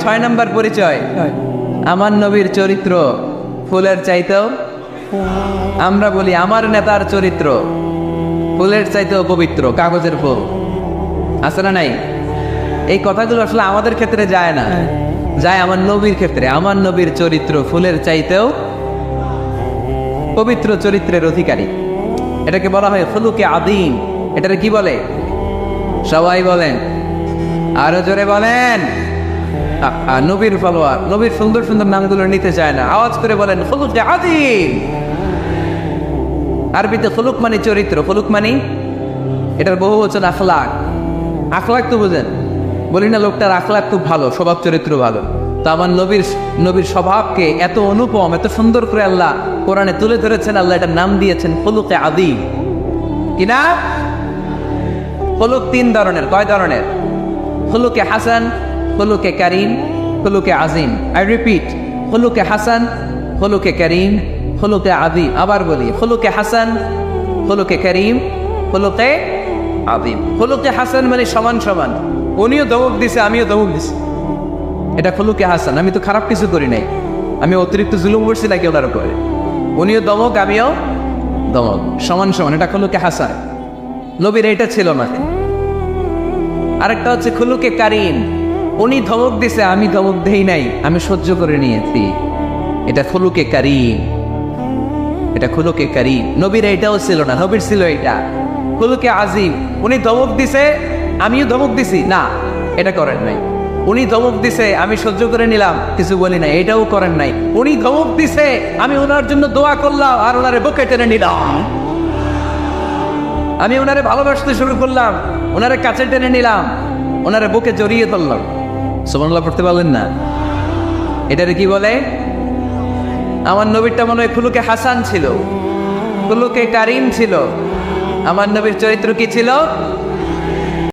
6 নম্বর পরিচয়, আমার নবীর চরিত্র ফুলের চাইতেও, আমরা বলি আমার নেতার চরিত্র ফুলের চাইতেও পবিত্র, কাগজের ফুল আছে না নাই? এই কথাগুলো আসলে আমাদের ক্ষেত্রে যায় না, যায় আমার নবীর ক্ষেত্রে। আমার নবীর চরিত্র ফুলের চাইতেও পবিত্র চরিত্রের অধিকারী। এটাকে বলা হয় খুলুকে আদিম। এটাকে কি বলে? সবাই বলেন, আরো জোরে বলেন। নবীর ফলোয়ার, নবীর সুন্দর সুন্দর নামগুলো নিতে চায় না, আওয়াজ করে বলেন খুলুকে আদিম। আরবিতে খুলুক মানে চরিত্র, খুলুক মানে এটার বহু বচন আখলাক। আখলাক তো বুঝেন, বলি না লোকটার আখলাক খুব ভালো, স্বভাব চরিত্র ভালো। তো আমার নবীর স্বভাবকে এত অনুপম, এত সুন্দর করে আল্লাহ কোরআনে তুলে ধরেছেন। আল্লাহ এটার নাম দিয়েছেন খুলুকে আদিম। কিনা খুলুক 3 ধরনের। কয় ধরনের? খুলুকে হাসান, খুলুকে কারিম, খুলুকে আজিম। আই রিপিট, খুলুকে হাসান, খুলুকে কারিম, খুলুকে আদিম। আবার বলি, খুলুকে হাসান, খুলুকে কারিম, খুলুকে আদিম। খুলুকে হাসান মানে সমান সমান, উনিও ধমক দিছে আমিও ধমক দিছি, এটা খুলুকে হাসান। আমি তো খারাপ কিছু করি নাই, আমি অতিরিক্ত জুলুম করছি নাকি ওনার উপরে? উনিও ধমক আমিও ধমক, সমান সমান, এটা খুলুকে হাসান। নবীর এটা ছিল না। আরেকটা হচ্ছে খুলুকে কারিম, উনি ধমক দিছে আমি ধমক দেই নাই, আমি সহ্য করে নিয়েছি, এটা খুলুকে কারিম। এটা খুলুকে কারিম। নবীর এটাও ছিল না, নবীর ছিল এটা খুলুকে আজিম। উনি ধমক দিছে আমিও ধমক দিছি, না এটা করেন নাই। উনি ধমক দিছে আমি সহ্য করে নিলাম, কিছু বলি নাই, এটাও করেন নাই। উনি ধমক দিছে আমি ওনার জন্য দোয়া করলাম আর ওনারে বুকে টেনে নিলাম, আমি ওনারে ভালোবাসতে শুরু করলাম, ওনারে কাছে টেনে নিলাম, ওনারে বুকে জড়িয়ে ধরলাম। সুবহানাল্লাহ পড়তে পারলেন না? এটারে কি বলে? আমার নবীরটা মনে হয় খুলুকে হাসান ছিল, খুলুকে কারিম ছিল। আমার নবীর চরিত্র কি ছিল?